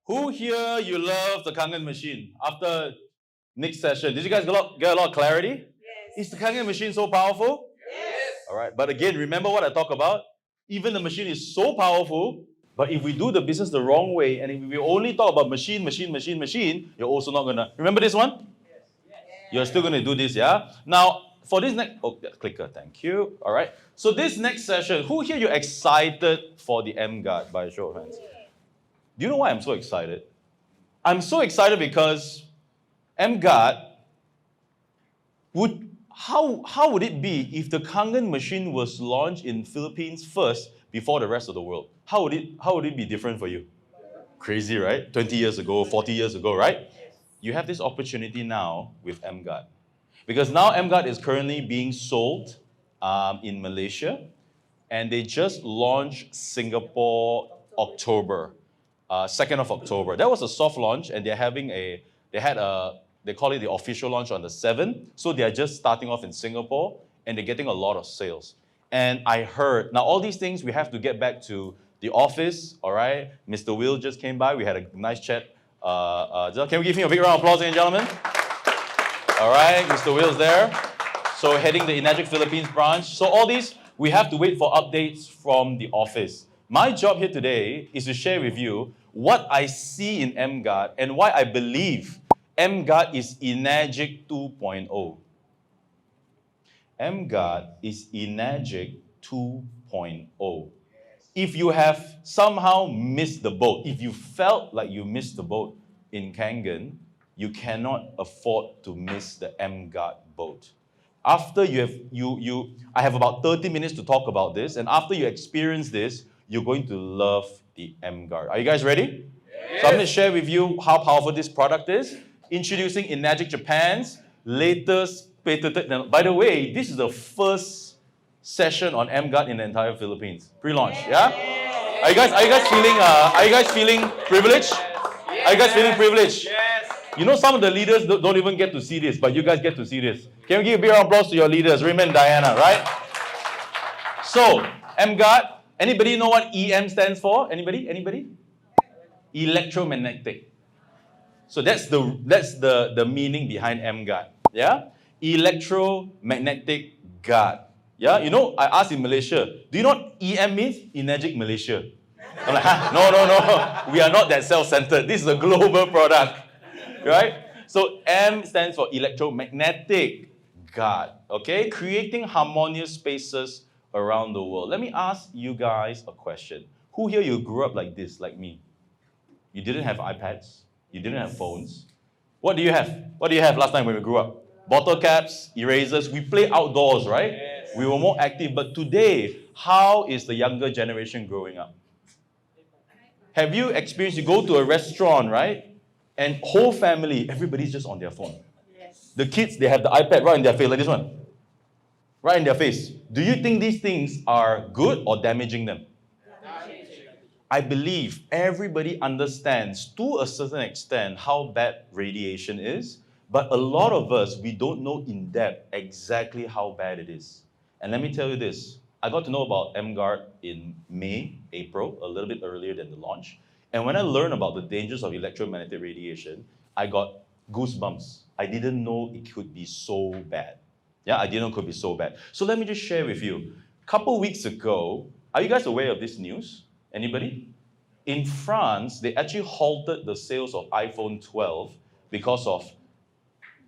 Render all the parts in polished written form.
Who here you love the Kangen machine? After next session, did you guys get a lot of clarity? Yes. Is the Kangen machine so powerful? Yes. All right, but again, remember what I talk about? Even the machine is so powerful, but if we do the business the wrong way, and if we only talk about machine, you're also not gonna remember this one? Yes. You're still gonna do this, yeah? Now, for this next clicker, thank you. All right. So this next session, who here you're excited for the emGuarde by a show of hands? Do you know why I'm so excited? I'm so excited because emGuarde how would it be if the Kangen machine was launched in Philippines first before the rest of the world? How would it be different for you? Crazy, right? 20 years ago, 40 years ago, right? You have this opportunity now with emGuarde. Because now emGuarde is currently being sold in Malaysia, and they just launched Singapore October. 2nd of October. That was a soft launch, and they call it the official launch on the 7th. So they are just starting off in Singapore, and they're getting a lot of sales. And I heard, now all these things, we have to get back to the office, all right? Mr. Will just came by. We had a nice chat. Can we give him a big round of applause, ladies and gentlemen? All right, Mr. Will's there. So heading the Enagic Philippines branch. So all these, we have to wait for updates from the office. My job here today is to share with you what I see in emGuarde and why I believe emGuarde is Enagic 2.0. emGuarde is Enagic 2.0. If you have somehow missed the boat, if you felt like you missed the boat in Kangen, you cannot afford to miss the emGuarde boat. After I have about 30 minutes to talk about this, and after you experience this, you're going to love the emGuarde. Are you guys ready? Yes. So I'm going to share with you how powerful this product is. Introducing Enagic Japan's latest patented. By the way, this is the first session on emGuarde in the entire Philippines. Pre-launch, yeah? Are you guys feeling privileged? Are you guys feeling privileged? Yes. You know, some of the leaders don't even get to see this, but you guys get to see this. Can we give a big round of applause to your leaders, Raymond and Diana, right? So, emGuarde. Anybody know what EM stands for? Anybody? Electromagnetic. So that's the meaning behind emGuarde. Yeah? Electromagnetic guard. Yeah? You know, I asked in Malaysia, do you know what EM means? Enagic Malaysia. I'm like, no. We are not that self-centered. This is a global product. Right? So M stands for electromagnetic guard. Okay? Creating harmonious spaces around the world. Let me ask you guys a question. Who here you grew up like this, like me? You didn't have iPads. You didn't have phones. What do you have? What do you have last time when we grew up? Bottle caps, erasers. We play outdoors, right? Yes. We were more active. But today, how is the younger generation growing up? Have you experienced, you go to a restaurant, right? And whole family, everybody's just on their phone. Yes. The kids, they have the iPad right in their face, like this one. Right in their face. Do you think these things are good or damaging them? I believe everybody understands to a certain extent how bad radiation is, but a lot of us, we don't know in depth exactly how bad it is. And let me tell you this, I got to know about emGuarde in May, April, a little bit earlier than the launch. And when I learned about the dangers of electromagnetic radiation, I got goosebumps. I didn't know it could be so bad. Yeah, I didn't know it could be so bad. So let me just share with you. A couple weeks ago, are you guys aware of this news? Anybody? In France, they actually halted the sales of iPhone 12 because of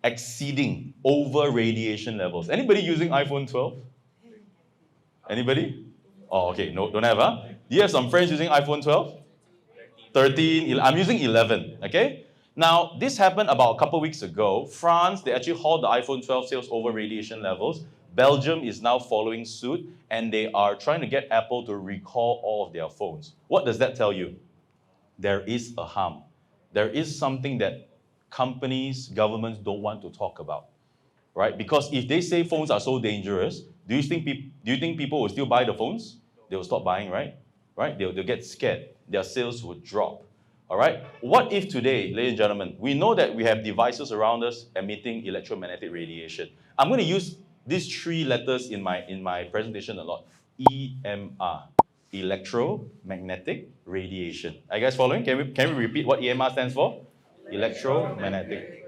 exceeding over radiation levels. Anybody using iPhone 12? Anybody? Oh, okay, no, don't have, huh? Do you have some friends using iPhone 12? 13, I'm using 11, okay? Now, this happened about a couple weeks ago. France, they actually halted the iPhone 12 sales over radiation levels. Belgium is now following suit, and they are trying to get Apple to recall all of their phones. What does that tell you? There is a harm. There is something that companies, governments don't want to talk about, right? Because if they say phones are so dangerous, do you think people will still buy the phones? They will stop buying, right? They'll get scared. Their sales will drop. All right? What if today, ladies and gentlemen, we know that we have devices around us emitting electromagnetic radiation. I'm going to use these three letters in my presentation a lot. EMR. electromagnetic radiation. Are you guys following? Can we repeat what EMR stands for? Electromagnetic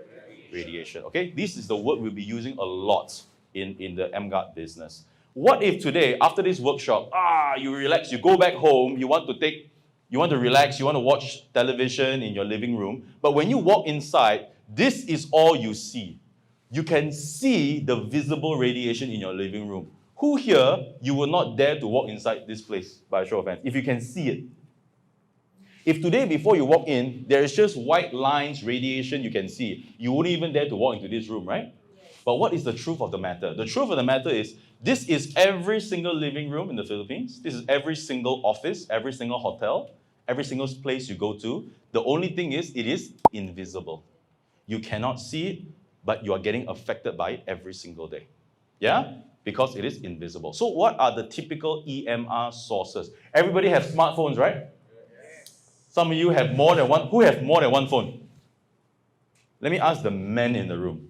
radiation. Okay, this is the word we'll be using a lot in the emGuarde business. What if today, after this workshop, you relax, you go back home, you want to relax, you want to watch television in your living room, but when you walk inside, this is all you see. You can see the visible radiation in your living room. Who here, you will not dare to walk inside this place, by a show of hands, if you can see it? If today, before you walk in, there is just white lines, radiation you can see, you wouldn't even dare to walk into this room, right? But what is the truth of the matter? The truth of the matter is, this is every single living room in the Philippines. This is every single office, every single hotel, every single place you go to. The only thing is, it is invisible. You cannot see it, but you are getting affected by it every single day. Yeah? Because it is invisible. So what are the typical EMR sources? Everybody have smartphones, right? Some of you have more than one. Who have more than one phone? Let me ask the men in the room.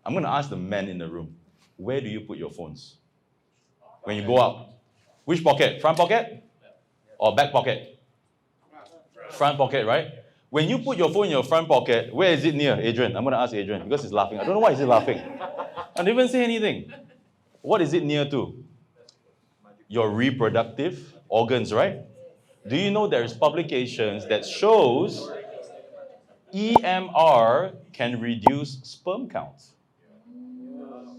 I'm going to ask the men in the room. Where do you put your phones? When you go out? Which pocket? Front pocket? Or back pocket? Front pocket, right? When you put your phone in your front pocket, where is it near, Adrian? I'm going to ask Adrian because he's laughing. I don't know why he's laughing. I didn't even say anything. What is it near to? Your reproductive organs, right? Do you know there's publications that shows EMR can reduce sperm counts?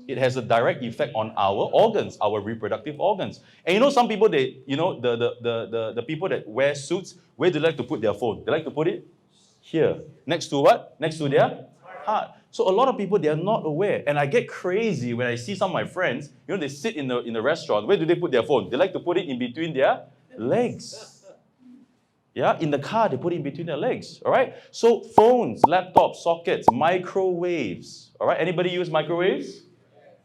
It has a direct effect on our organs, our reproductive organs. And you know, some people, the people that wear suits, where do they like to put their phone? They like to put it here. Next to what? Next to their heart. So a lot of people, they are not aware. And I get crazy when I see some of my friends, they sit in the restaurant. Where do they put their phone? They like to put it in between their legs. Yeah, in the car, they put it in between their legs. All right? So phones, laptops, sockets, microwaves. All right? Anybody use microwaves?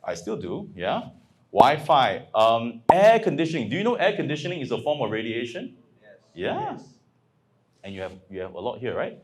I still do, yeah. Wi-Fi, air conditioning. Do you know air conditioning is a form of radiation? Yes. Yeah. And you have a lot here, right?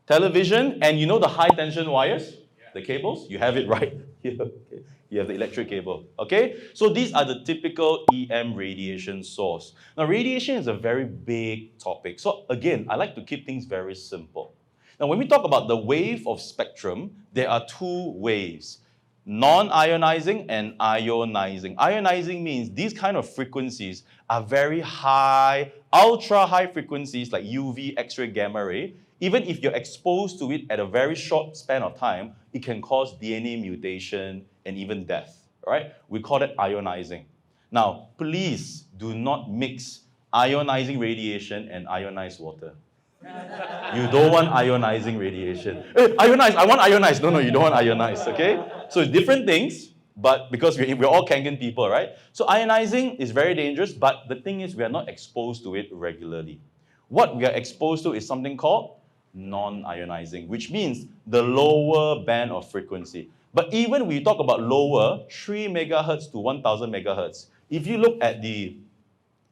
Television, and you know the high tension wires, the cables? You have it right here. Okay. You have the electric cable, okay? So these are the typical EM radiation source. Now, radiation is a very big topic. So again, I like to keep things very simple. Now, when we talk about the wave of spectrum, there are two waves. Non-ionizing and ionizing. Ionizing means these kind of frequencies are very high, ultra high frequencies like UV, X-ray, gamma ray. Even if you're exposed to it at a very short span of time, it can cause DNA mutation and even death. Right? We call that ionizing. Now, please do not mix ionizing radiation and ionized water. You don't want ionizing radiation. Hey, ionized, I want ionized. No, you don't want ionized, okay? So it's different things, but because we're all Kangen people, right? So ionizing is very dangerous, but the thing is we are not exposed to it regularly. What we are exposed to is something called non-ionizing, which means the lower band of frequency. But even when you talk about lower, 3 megahertz to 1000 megahertz, if you look at the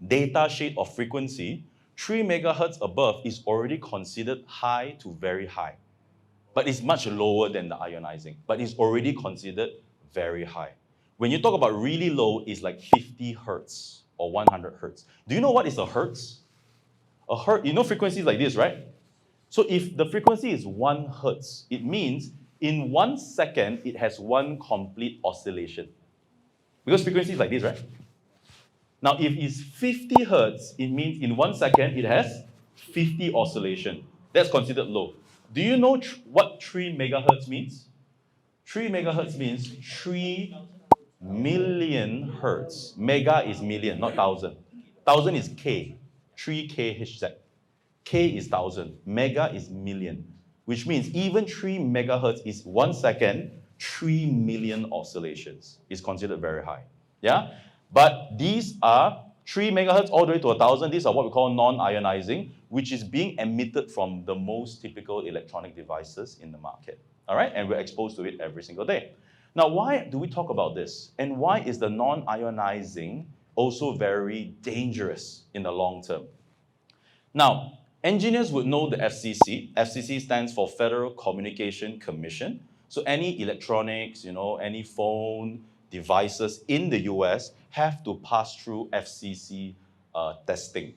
data sheet of frequency, 3 megahertz above is already considered high to very high. But it's much lower than the ionizing. But it's already considered very high. When you talk about really low, it's like 50 hertz or 100 hertz. Do you know what is a hertz? A hertz, you know frequencies like this, right? So if the frequency is 1 hertz, it means in 1 second, it has one complete oscillation. Because frequency is like this, right? Now, if it's 50 hertz, it means in 1 second, it has 50 oscillation. That's considered low. Do you know what 3 megahertz means? 3 megahertz means 3 million hertz. Mega is million, not thousand. 1000 is K, 3 kHz. K is 1000, mega is million, which means even 3 megahertz is 1 second, 3 million oscillations. Is considered very high. Yeah? But these are 3 megahertz all the way to 1000. These are what we call non-ionizing, which is being emitted from the most typical electronic devices in the market. All right? And we're exposed to it every single day. Now, why do we talk about this? And why is the non-ionizing also very dangerous in the long term? Now, engineers would know the FCC. FCC stands for Federal Communication Commission. So any electronics, any phone devices in the US have to pass through FCC testing.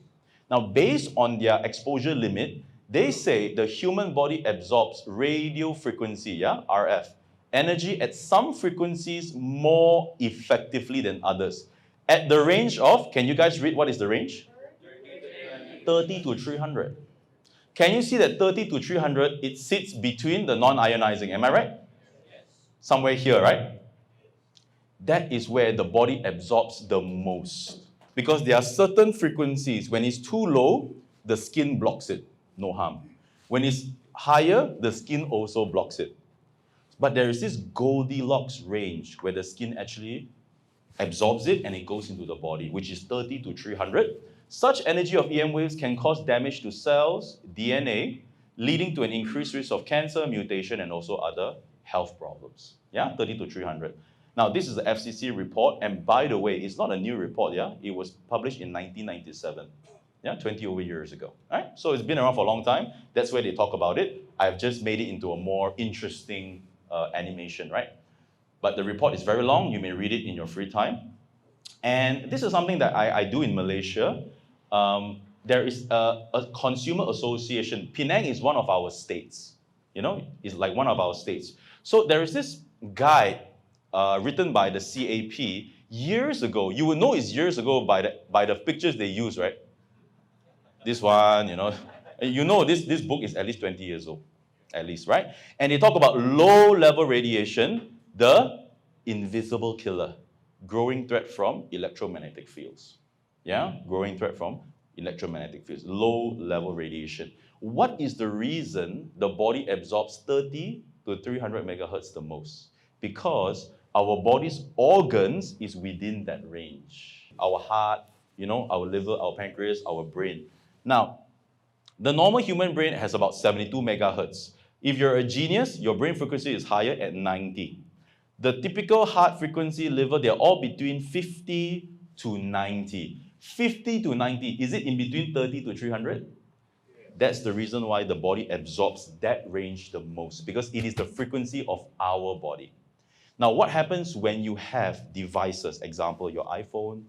Now, based on their exposure limit, they say the human body absorbs radio frequency, yeah, RF, energy at some frequencies more effectively than others. At the range of, can you guys read what is the range? 30 to 300. Can you see that 30 to 300, it sits between the non-ionizing, am I right? Somewhere here, right? That is where the body absorbs the most. Because there are certain frequencies, when it's too low, the skin blocks it, no harm. When it's higher, the skin also blocks it. But there is this Goldilocks range where the skin actually absorbs it and it goes into the body, which is 30 to 300. Such energy of EM waves can cause damage to cells, DNA, leading to an increased risk of cancer, mutation, and also other health problems. Yeah, 30 to 300. Now, this is the FCC report, and by the way, it's not a new report, yeah? It was published in 1997, yeah, 20 over years ago, right? So it's been around for a long time. That's where they talk about it. I've just made it into a more interesting animation, right? But the report is very long. You may read it in your free time. And this is something that I do in Malaysia. There is a consumer association. Penang is one of our states, you know, it's like one of our states. So there is this guide written by the CAP years ago. You would know it's years ago by the pictures they use, right? This one, you know this book is at least 20 years old, at least, right? And they talk about low-level radiation, the invisible killer, growing threat from electromagnetic fields. Yeah, growing threat from electromagnetic fields, low-level radiation. What is the reason the body absorbs 30 to 300 megahertz the most? Because our body's organs is within that range. Our heart, you know, our liver, our pancreas, our brain. Now, the normal human brain has about 72 megahertz. If you're a genius, your brain frequency is higher at 90. The typical heart frequency, liver, they're all between 50 to 90. 50 to 90, is it in between 30 to 300? That's the reason why the body absorbs that range the most, because it is the frequency of our body. Now, what happens when you have devices, example, your iPhone,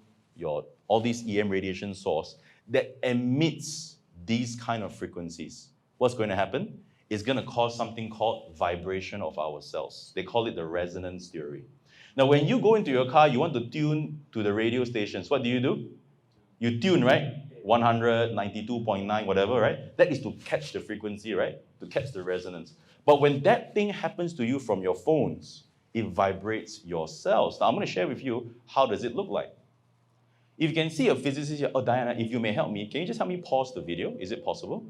all these EM radiation source that emits these kind of frequencies? What's going to happen? It's going to cause something called vibration of our cells. They call it the resonance theory. Now, when you go into your car, you want to tune to the radio stations. What do? You tune, right? 100, 92.9, whatever, right? That is to catch the frequency, right? To catch the resonance. But when that thing happens to you from your phones, it vibrates your cells. Now, I'm going to share with you how does it look like. If you can see a physicist here, oh, Diana, if you may help me, can you just help me pause the video? Is it possible?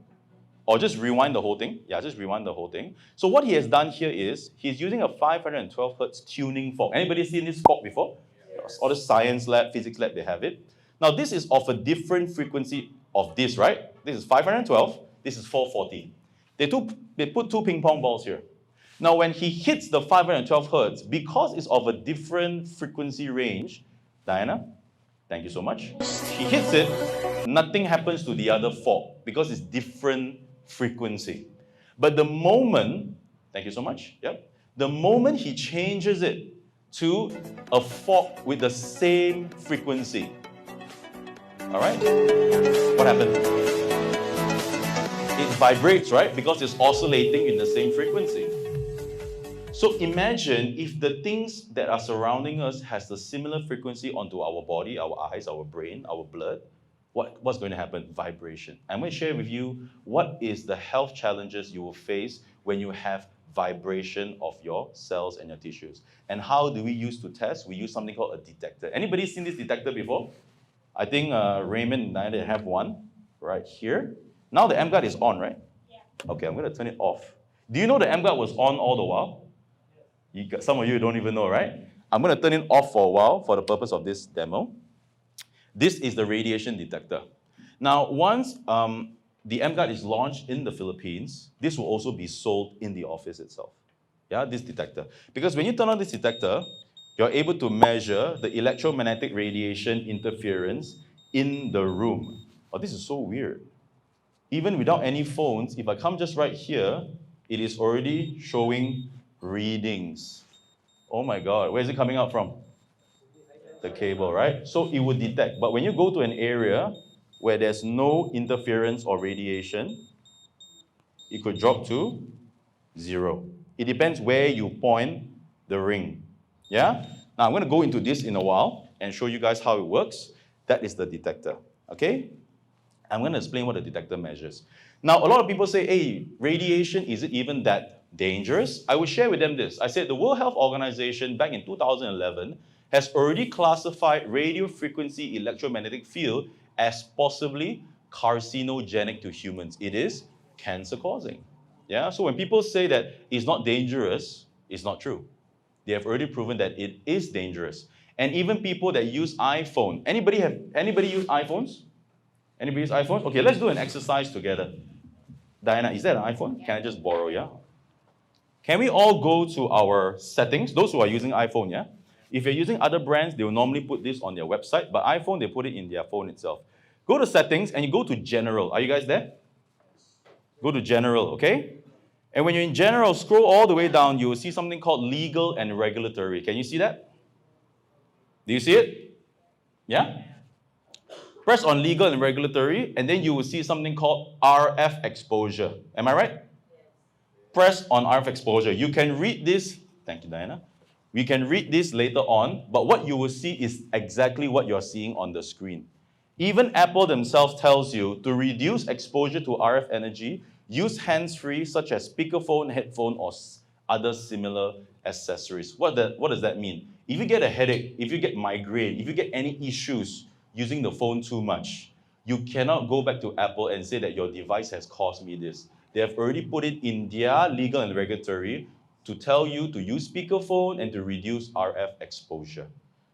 Or just rewind the whole thing. Yeah, just rewind the whole thing. So what he has done here is, he's using a 512 hertz tuning fork. Anybody seen this fork before? Yes. All the science lab, physics lab, they have it. Now this is of a different frequency of this, right? This is 512, this is 440. They put two ping pong balls here. Now when he hits the 512 hertz, because it's of a different frequency range, Diana, thank you so much. He hits it, nothing happens to the other fork because it's different frequency. But the moment, thank you so much, yep. The moment he changes it to a fork with the same frequency, all right, what happened? It vibrates, right? Because it's oscillating in the same frequency. So imagine if the things that are surrounding us has the similar frequency onto our body, our eyes, our brain, our blood, what's going to happen? Vibration. I'm going to share with you what is the health challenges you will face when you have vibration of your cells and your tissues. And how do we use to test? We use something called a detector. Anybody seen this detector before? I think Raymond and I have one right here. Now the emGuarde is on, right? Yeah. Okay, I'm going to turn it off. Do you know the emGuarde was on all the while? Some of you don't even know, right? I'm going to turn it off for a while for the purpose of this demo. This is the radiation detector. Now, once the emGuarde is launched in the Philippines, this will also be sold in the office itself. Yeah, this detector. Because when you turn on this detector, you're able to measure the electromagnetic radiation interference in the room. Oh, this is so weird. Even without any phones, if I come just right here, it is already showing readings. Oh my God, where is it coming out from? The cable, right? So it would detect. But when you go to an area where there's no interference or radiation, it could drop to 0. It depends where you point the ring. Yeah? Now I'm going to go into this in a while and show you guys how it works. That is the detector. Okay? I'm going to explain what the detector measures. Now, a lot of people say, hey, radiation, is it even that dangerous? I will share with them this. I said the World Health Organization back in 2011 has already classified radio frequency electromagnetic field as possibly carcinogenic to humans. It is cancer causing. Yeah, so when people say that it's not dangerous, it's not true. They have already proven that it is dangerous. And even people that use iPhone. Anybody use iPhones? Anybody use iPhones? Okay, let's do an exercise together. Diana, is that an iPhone? Can I just borrow, yeah? Can we all go to our settings? Those who are using iPhone, yeah? If you're using other brands, they will normally put this on their website, but iPhone, they put it in their phone itself. Go to settings and you go to general. Are you guys there? Go to general, okay? And when you're in general, scroll all the way down, you will see something called legal and regulatory. Can you see that? Do you see it? Yeah? Press on legal and regulatory, and then you will see something called RF exposure. Am I right? Press on RF exposure. You can read this. Thank you, Diana. We can read this later on, but what you will see is exactly what you're seeing on the screen. Even Apple themselves tells you to reduce exposure to RF energy, use hands-free such as speakerphone, headphone, or other similar accessories. What does that mean? If you get a headache, if you get migraine, if you get any issues using the phone too much, you cannot go back to Apple and say that your device has caused me this. They have already put it in their legal and regulatory to tell you to use speakerphone and to reduce RF exposure.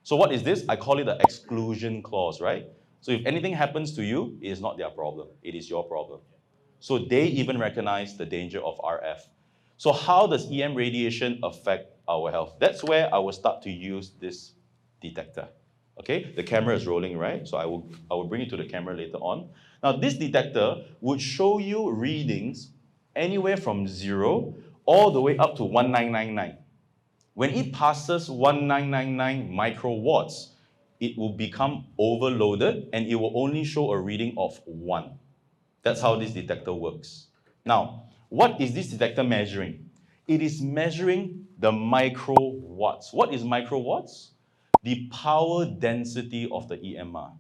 So what is this? I call it the exclusion clause, right? So if anything happens to you, it is not their problem. It is your problem. So they even recognize the danger of RF. So how does EM radiation affect our health? That's where I will start to use this detector. Okay, the camera is rolling, right? So I will bring it to the camera later on. Now this detector would show you readings anywhere from 0 all the way up to 1999. When it passes 1999 microwatts, it will become overloaded and it will only show a reading of 1. That's how this detector works. Now, what is this detector measuring? It is measuring the microwatts. What is microwatts? The power density of the EMR.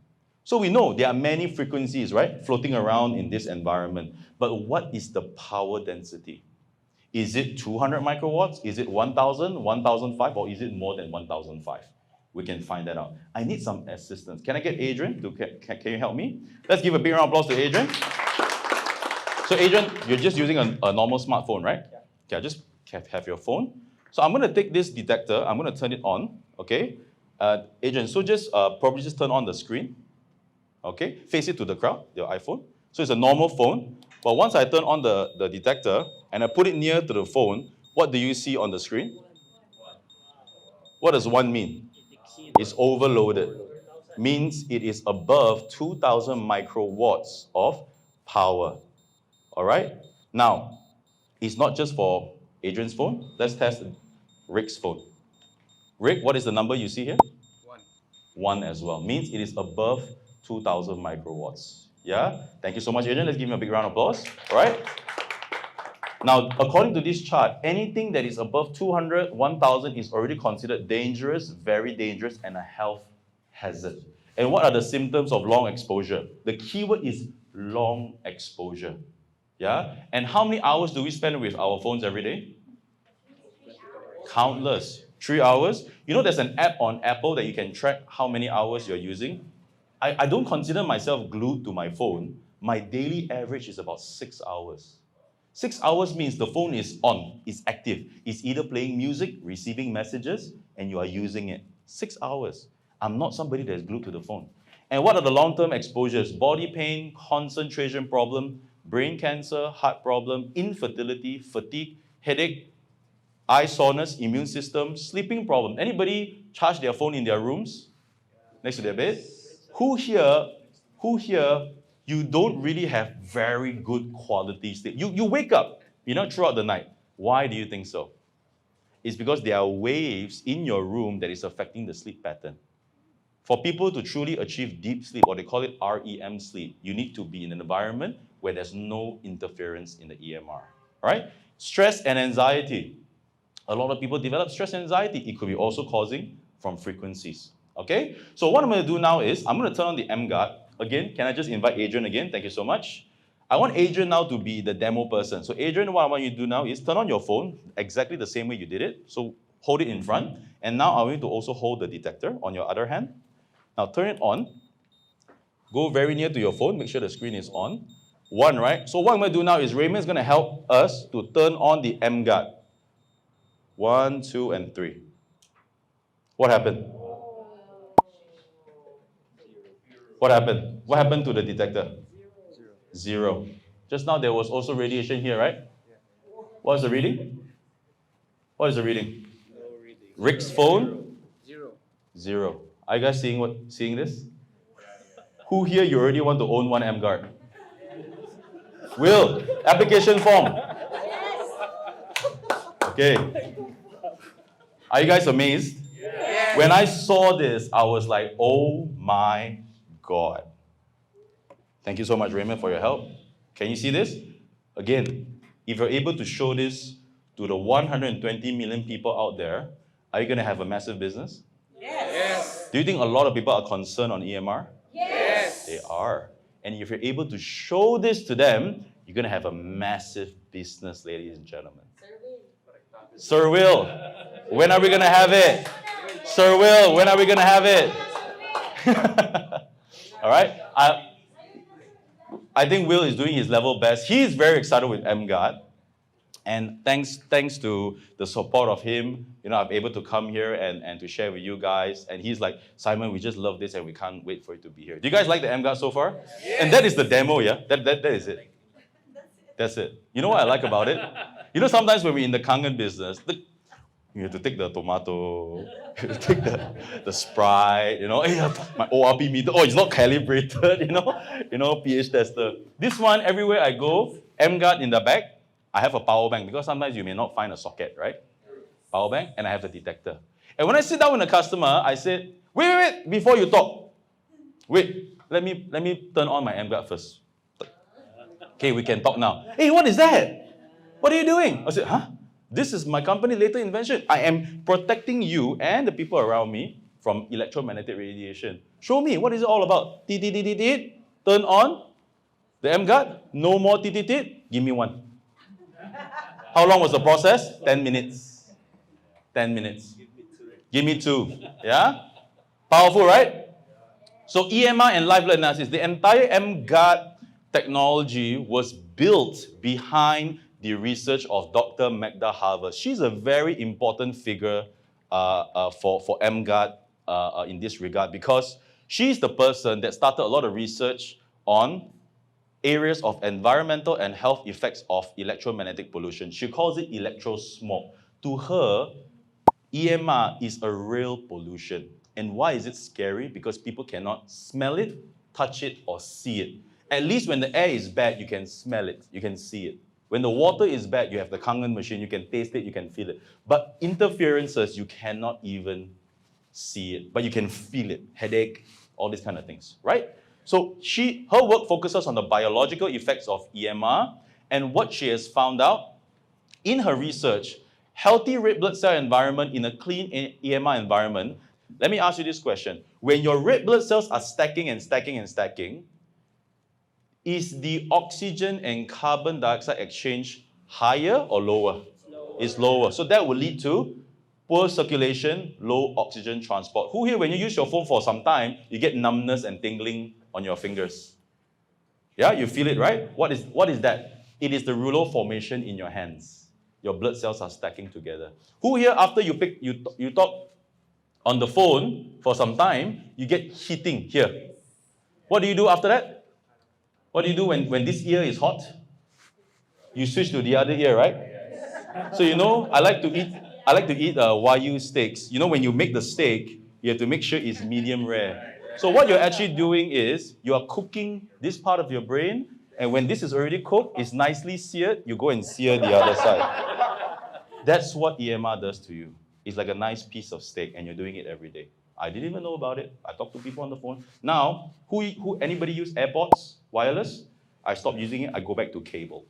So we know there are many frequencies, right, floating around in this environment. But what is the power density? Is it 200 microwatts? Is it 1,000, 1,005, or is it more than 1,005? We can find that out. I need some assistance. Can I get Adrian? Can you help me? Let's give a big round of applause to Adrian. So Adrian, you're just using a normal smartphone, right? Yeah. Okay, just have your phone. So I'm going to take this detector. I'm going to turn it on, okay? Adrian, so just probably just turn on the screen, okay? Face it to the crowd, your iPhone. So it's a normal phone. But once I turn on the detector and I put it near to the phone, what do you see on the screen? What does 1 mean? It's overloaded. Means it is above 2,000 microwatts of power. All right? Now, it's not just for Adrian's phone. Let's test Rick's phone. Rick, what is the number you see here? 1. 1 as well. Means it is above 2,000 microwatts. Yeah? Thank you so much, Adrian. Let's give him a big round of applause. All right? Now, according to this chart, anything that is above 200, 1,000 is already considered dangerous, very dangerous, and a health hazard. And what are the symptoms of long exposure? The keyword is long exposure. Yeah? And how many hours do we spend with our phones every day? Countless. 3 hours. You know, there's an app on Apple that you can track how many hours you're using. I don't consider myself glued to my phone. My daily average is about 6 hours. 6 hours means the phone is on, it's active. It's either playing music, receiving messages, and you are using it. 6 hours. I'm not somebody that's glued to the phone. And what are the long-term exposures? Body pain, concentration problem, brain cancer, heart problem, infertility, fatigue, headache, eye soreness, immune system, sleeping problem. Anybody charge their phone in their rooms? Next to their bed? Who here, you don't really have very good quality sleep? You wake up, throughout the night. Why do you think so? It's because there are waves in your room that is affecting the sleep pattern. For people to truly achieve deep sleep, or they call it REM sleep, you need to be in an environment where there's no interference in the EMR. All right? Stress and anxiety. A lot of people develop stress and anxiety. It could be also causing from frequencies. Okay? So what I'm going to do now is, I'm going to turn on the emGuarde. Again, can I just invite Adrian again? Thank you so much. I want Adrian now to be the demo person. So Adrian, what I want you to do now is turn on your phone exactly the same way you did it. So hold it in front. And now I want you to also hold the detector on your other hand. Now turn it on. Go very near to your phone. Make sure the screen is on. 1, right? So what I'm going to do now is Raymond's going to help us to turn on the emGuarde. 1, 2, and 3. What happened? What happened? What happened to the detector? 0. Just now there was also radiation here, right? What is the reading? What is the reading? No reading. Rick's phone? 0. 0. Are you guys seeing this? Who here you already want to own one emGuarde? Will, application form. Okay. Are you guys amazed? Yes. When I saw this, I was like, oh my God. Thank you so much, Raymond, for your help. Can you see this? Again, if you're able to show this to the 120 million people out there, are you going to have a massive business? Yes. Do you think a lot of people are concerned on EMR? Yes. They are. And if you're able to show this to them, you're going to have a massive business, ladies and gentlemen. Sir Will, when are we going to have it? Sir Will, when are we going to have it? All right? I think Will is doing his level best. He's very excited with emGuarde. And thanks to the support of him, I'm able to come here and to share with you guys. And he's like, Simon, we just love this and we can't wait for it to be here. Do you guys like the emGuarde so far? Yes. And that is the demo, yeah? That is it. That's it. You know what I like about it? Sometimes when we're in the kangen business, you have to take the tomato, you have to take the Sprite, my ORP meter, it's not calibrated, pH tester. This one, everywhere I go, emGuarde in the back, I have a power bank because sometimes you may not find a socket, right? Power bank, and I have a detector. And when I sit down with a customer, I said, wait, before you talk. Wait, let me turn on my emGuarde first. Okay, we can talk now. Hey, what is that? What are you doing? I said, this is my company latest invention. I am protecting you and the people around me from electromagnetic radiation. Show me, what is it all about? Turn on the emGuarde. No more give me one. How long was the process? 10 minutes. 10 minutes. Give me 2. Yeah? Powerful, right? So EMR and live blood analysis, the entire emGuarde technology was built behind the research of Dr. Magda Harvest. She's a very important figure for emGuarde in this regard because she's the person that started a lot of research on areas of environmental and health effects of electromagnetic pollution. She calls it electrosmog. To her, EMR is a real pollution. And why is it scary? Because people cannot smell it, touch it, or see it. At least when the air is bad, you can smell it, you can see it. When the water is bad, you have the kangen machine, you can taste it, you can feel it. But interferences, you cannot even see it, but you can feel it. Headache, all these kind of things, right? So her work focuses on the biological effects of EMR, and what she has found out in her research, healthy red blood cell environment in a clean EMR environment. Let me ask you this question. When your red blood cells are stacking and stacking and stacking, is the oxygen and carbon dioxide exchange higher or lower? It's lower. So that will lead to poor circulation, low oxygen transport. Who here, when you use your phone for some time, you get numbness and tingling on your fingers? Yeah, you feel it, right? What is that? It is the rouleau formation in your hands. Your blood cells are stacking together. Who here, after you talk on the phone for some time, you get heating here? What do you do after that? What do you do when this ear is hot? You switch to the other ear, right? So I like to eat Wagyu steaks. When you make the steak, you have to make sure it's medium rare. So what you're actually doing is you are cooking this part of your brain, and when this is already cooked, it's nicely seared, you go and sear the other side. That's what EMR does to you. It's like a nice piece of steak, and you're doing it every day. I didn't even know about it. I talked to people on the phone. Now, anybody use AirPods, wireless? I stopped using it. I go back to cable.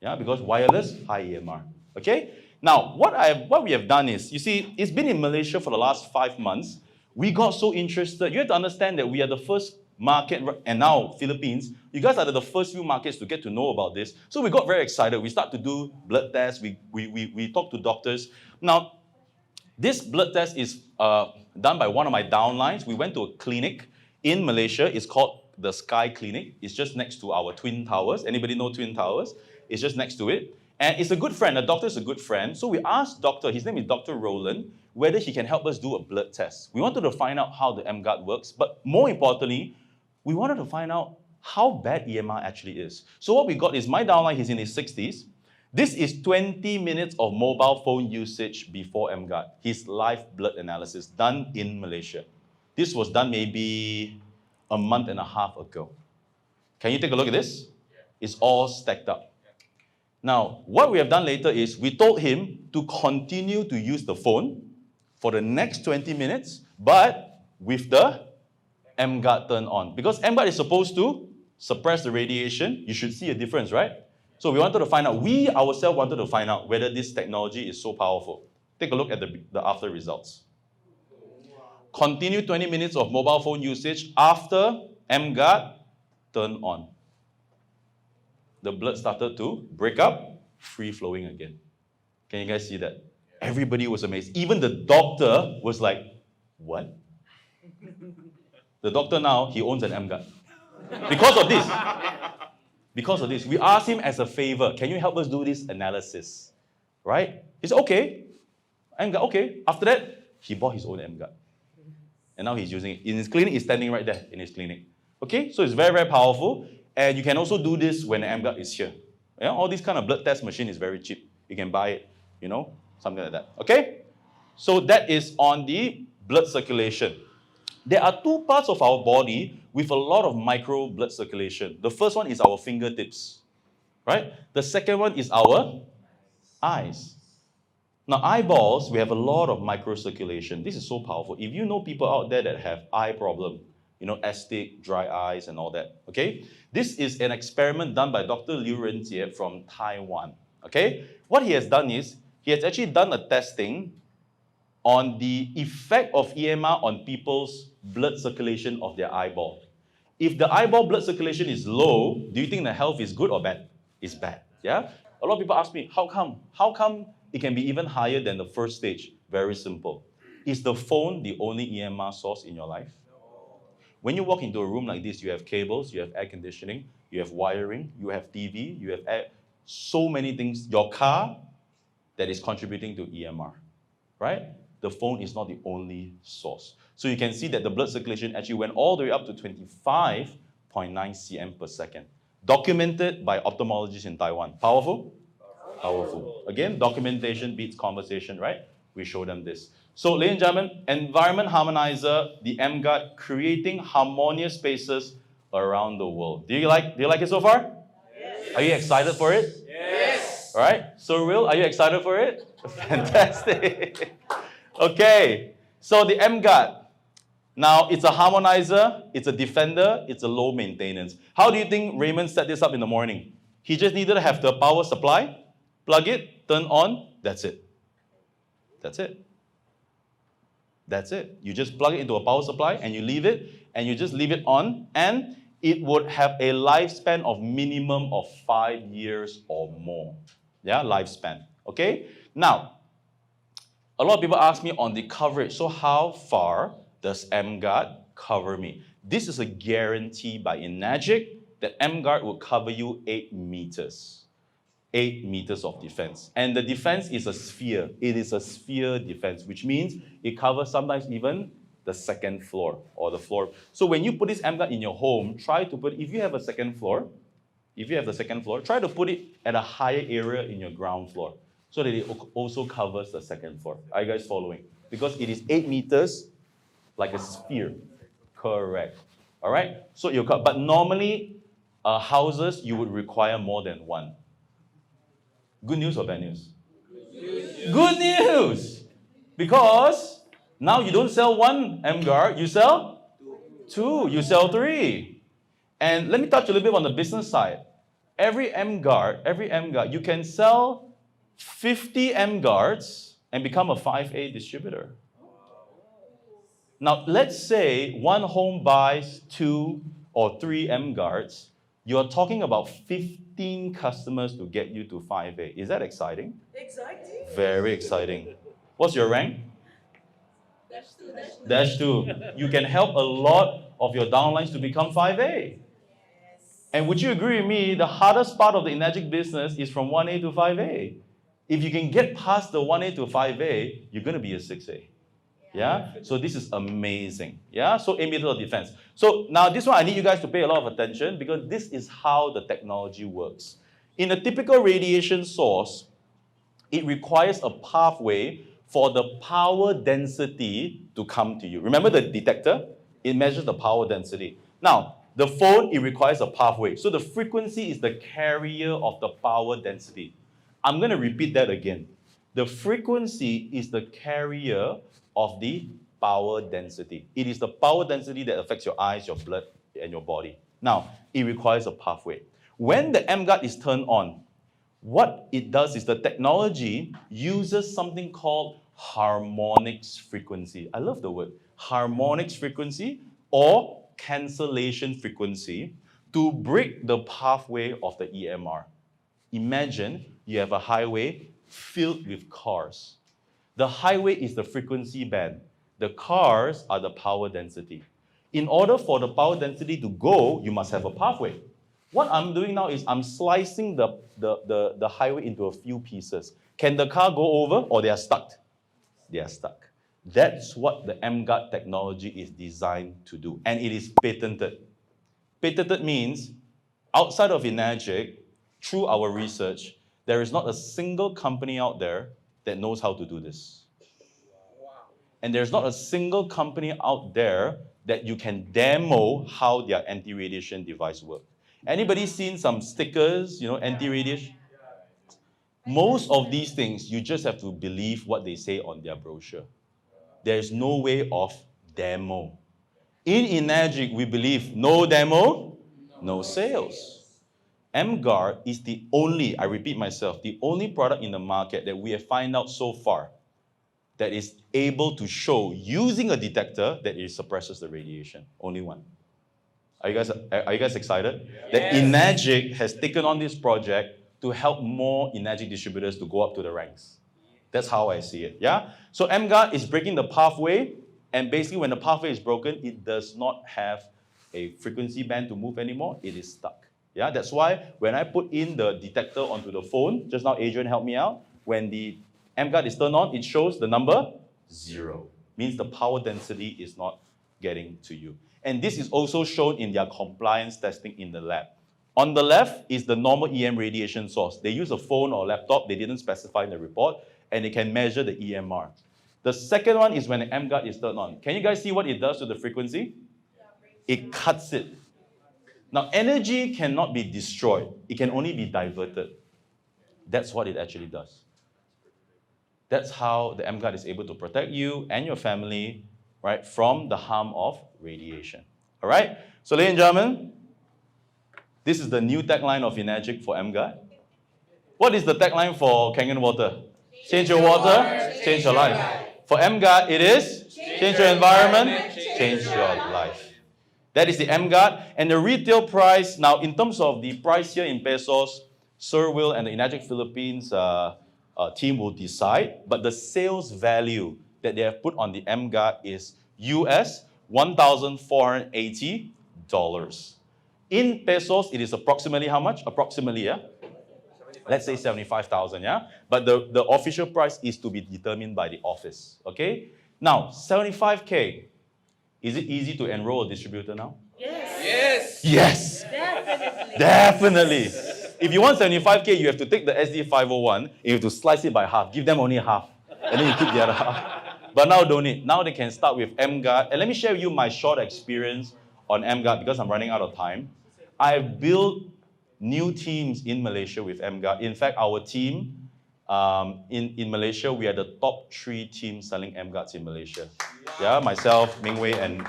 Yeah, because wireless, high EMR. Okay? Now, what we have done is, you see, it's been in Malaysia for the last 5 months. We got so interested. You have to understand that we are the first market, and now Philippines, you guys are the first few markets to get to know about this. So we got very excited. We start to do blood tests. We talk to doctors. Now, this blood test is done by one of my downlines. We went to a clinic in Malaysia. It's called the Sky Clinic. It's just next to our Twin Towers. Anybody know Twin Towers? It's just next to it. And it's a good friend. The doctor is a good friend. So we asked doctor, his name is Dr. Roland, whether he can help us do a blood test. We wanted to find out how the emGuarde works, but more importantly, we wanted to find out how bad EMR actually is. So what we got is my downline, he's in his 60s. This is 20 minutes of mobile phone usage before emGuarde, his live blood analysis done in Malaysia. This was done maybe a month and a half ago. Can you take a look at this? It's all stacked up. Now, what we have done later is we told him to continue to use the phone for the next 20 minutes, but with the emGuarde turned on. Because emGuarde is supposed to suppress the radiation. You should see a difference, right? So we wanted to find out, we ourselves wanted to find out whether this technology is so powerful. Take a look at the after results. Continue 20 minutes of mobile phone usage after emGuarde turned on. The blood started to break up, free flowing again. Can you guys see that? Everybody was amazed. Even the doctor was like, what? The doctor now, he owns an emGuarde. Because of this. Because of this, we asked him as a favor, can you help us do this analysis? Right? He said, okay. emGuarde, okay. After that, he bought his own emGuarde. And now he's using it. In his clinic, he's standing right there in his clinic. Okay? So it's very, very powerful. And you can also do this when the emGuarde is here. Yeah? All these kind of blood test machine is very cheap. You can buy it, something like that. Okay? So that is on the blood circulation. There are two parts of our body with a lot of micro blood circulation. The first one is our fingertips, right? The second one is our eyes. Now, eyeballs, we have a lot of microcirculation. This is so powerful. If you know people out there that have eye problem, astig, dry eyes and all that, okay? This is an experiment done by Dr. Liu Renjie from Taiwan, okay? What he has done is, he has actually done a testing on the effect of EMR on people's blood circulation of their eyeball. If the eyeball blood circulation is low, do you think the health is good or bad? It's bad, yeah? A lot of people ask me, how come? How come it can be even higher than the first stage? Very simple. Is the phone the only EMR source in your life? When you walk into a room like this, you have cables, you have air conditioning, you have wiring, you have TV, you have so many things. Your car that is contributing to EMR, right? The phone is not the only source. So you can see that the blood circulation actually went all the way up to 25.9 cm per second. Documented by ophthalmologists in Taiwan. Powerful? Powerful. Again, documentation beats conversation, right? We show them this. So, ladies and gentlemen, environment harmonizer, the emGuarde, creating harmonious spaces around the world. Do you like it so far? Yes. Are you excited for it? Yes. All right. So, Real, are you excited for it? Fantastic. Okay. So the emGuarde. Now, it's a harmonizer, it's a defender, it's a low maintenance. How do you think Raymond set this up in the morning? He just needed to have the power supply, plug it, turn on, that's it. That's it. That's it. You just plug it into a power supply and you leave it, and you just leave it on, and it would have a lifespan of minimum of 5 years or more. Yeah, lifespan. Okay? Now, a lot of people ask me on the coverage, so how far does emGuarde cover me? This is a guarantee by enagic that emGuarde will cover you 8 meters. 8 meters of defense. And the defense is a sphere. It is a sphere defense, which means it covers sometimes even the second floor or the floor. So when you put this emGuarde in your home, try to put, if you have a second floor, try to put it at a higher area in your ground floor, so that it also covers the second floor. Are you guys following? Because it is 8 meters, like a sphere. Correct. All right? So but normally, houses, you would require more than one. Good news or bad news? Good news. Because Now you don't sell one emGuarde, you sell two, you sell three. And let me touch a little bit on the business side. Every emGuarde, you can sell 50 emGuardes and become a 5A distributor. Now, let's say one home buys 2 or 3 emGuardes. You're talking about 15 customers to get you to 5A. Is that exciting? Exciting. Very exciting. What's your rank? Dash 2. You can help a lot of your downlines to become 5A. And would you agree with me, the hardest part of the Enagic business is from 1A to 5A. If you can get past the 1A to 5A, you're going to be a 6A. Yeah? So this is amazing. Yeah? So emitter of defense. So now this one, I need you guys to pay a lot of attention because this is how the technology works. In a typical radiation source, it requires a pathway for the power density to come to you. Remember the detector? It measures the power density. Now, the phone, it requires a pathway. So the frequency is the carrier of the power density. I'm going to repeat that again. The frequency is the carrier of the power density. It is the power density that affects your eyes, your blood, and your body. Now, it requires a pathway. When the emGuarde is turned on, what it does is the technology uses something called harmonics frequency. I love the word. Harmonics frequency or cancellation frequency to break the pathway of the EMR. Imagine you have a highway filled with cars. The highway is the frequency band. The cars are the power density. In order for the power density to go, you must have a pathway. What I'm doing now is I'm slicing the highway into a few pieces. Can the car go over or they are stuck? They are stuck. That's what the emGuarde technology is designed to do. And it is patented. Patented means outside of Enagic, through our research, there is not a single company out there that knows how to do this. And there's not a single company out there that you can demo how their anti-radiation device works. Anybody seen some stickers, anti-radiation? Most of these things, you just have to believe what they say on their brochure. There's no way of demo. In Enagic, we believe no demo, no sales. emGuarde is the only, I repeat myself, the only product in the market that we have found out so far that is able to show using a detector that it suppresses the radiation. Only one. Are you guys excited? Yes. That Enagic has taken on this project to help more Enagic distributors to go up to the ranks. That's how I see it. Yeah? So emGuarde is breaking the pathway, and basically when the pathway is broken, it does not have a frequency band to move anymore. It is stuck. Yeah? That's why when I put in the detector onto the phone, just now Adrian helped me out, when the emGuarde is turned on, it shows the number 0. Means the power density is not getting to you. And this is also shown in their compliance testing in the lab. On the left is the normal EM radiation source. They use a phone or laptop, they didn't specify in the report, and they can measure the EMR. The second one is when the emGuarde is turned on. Can you guys see what it does to the frequency? It cuts it. Now, energy cannot be destroyed. It can only be diverted. That's what it actually does. That's how the emGuarde is able to protect you and your family, right, from the harm of radiation. All right? So, ladies and gentlemen, this is the new tagline of Enagic for emGuarde. What is the tagline for Kangen Water? Change your water, change your life. For emGuarde, it is change your environment, change your life. That is the emGuarde. And the retail price, now in terms of the price here in pesos, Sir Will and the Enagic Philippines team will decide, but the sales value that they have put on the emGuarde is US $1,480. In pesos, it is approximately how much? Approximately, yeah? Let's say 75,000, yeah? But the official price is to be determined by the office, okay? Now, 75K, is it easy to enroll a distributor now? Yes. Yes! Definitely. Definitely! If you want 75K, you have to take the SD501, you have to slice it by half, give them only half, and then you keep the other half. But now don't need. Now they can start with emGuarde. And let me share with you my short experience on emGuarde because I'm running out of time. I've built new teams in Malaysia with emGuarde. In fact, our team In Malaysia, we are the top 3 teams selling emGuardes in Malaysia. Yeah, myself, Mingwei, and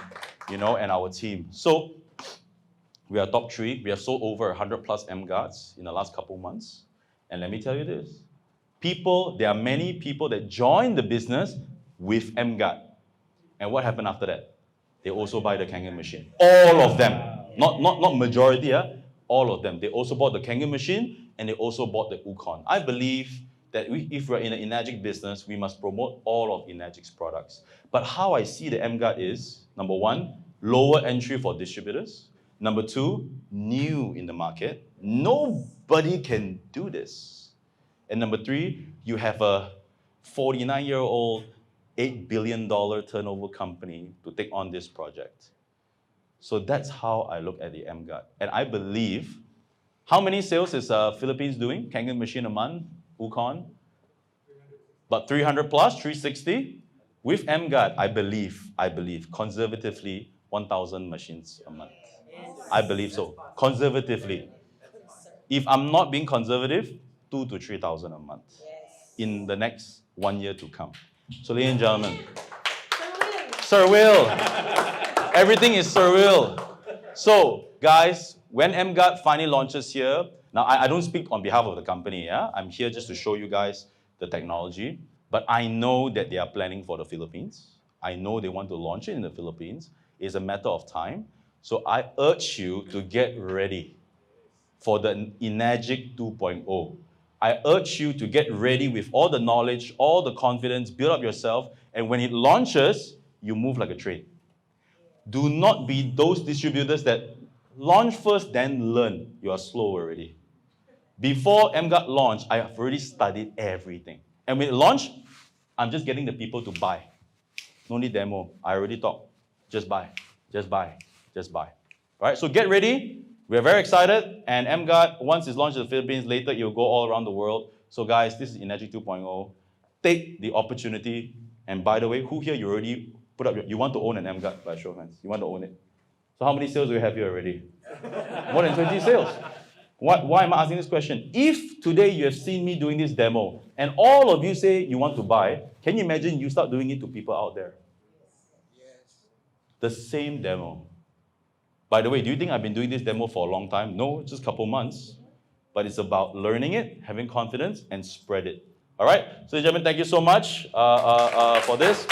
and our team. So we are top 3. We have sold over 100 plus emGuardes in the last couple months. And let me tell you this. There are many people that join the business with emGuarde. And what happened after that? They also buy the Kangen machine. All of them. Not majority, all of them. They also bought the Kangen machine and they also bought the Ukon. I believe that if we're in an Energic business, we must promote all of Energic's products. But how I see the emGuarde is, number 1, lower entry for distributors. Number 2, new in the market. Nobody can do this. And number 3, you have a 49-year-old, $8 billion turnover company to take on this project. So that's how I look at the emGuarde. And I believe, how many sales is Philippines doing? Kangen machine a month, Ukon? About 300 plus, 360. With emGuarde, I believe, conservatively, 1,000 machines a month. I believe so, conservatively. If I'm not being conservative, 2,000 to 3,000 a month in the next 1 year to come. So, ladies and gentlemen, Sir Will, everything is Sir Will. So, guys, when emGuarde finally launches here, now I don't speak on behalf of the company, yeah? I'm here just to show you guys the technology, but I know that they are planning for the Philippines. I know they want to launch it in the Philippines. It's a matter of time. So I urge you to get ready for the Energic 2.0. I urge you to get ready with all the knowledge, all the confidence, build up yourself, and when it launches, you move like a train. Do not be those distributors that launch first, then learn. You are slow already. Before emGuarde launch, I have already studied everything. And when it launched, I'm just getting the people to buy. No need demo. I already talked. Just buy. Just buy. Just buy. All right, so get ready. We're very excited. And emGuarde, once it's launched in the Philippines, later it'll go all around the world. So guys, this is Energic 2.0. Take the opportunity. And by the way, who here you already put up, you want to own an emGuarde, by show of hands? You want to own it? So how many sales do we have here already? More than 20 sales. Why am I asking this question? If today you have seen me doing this demo, and all of you say you want to buy, can you imagine you start doing it to people out there? Yes. The same demo. By the way, do you think I've been doing this demo for a long time? No, just a couple months. But it's about learning it, having confidence, and spread it. All right? So, gentlemen, thank you so much for this.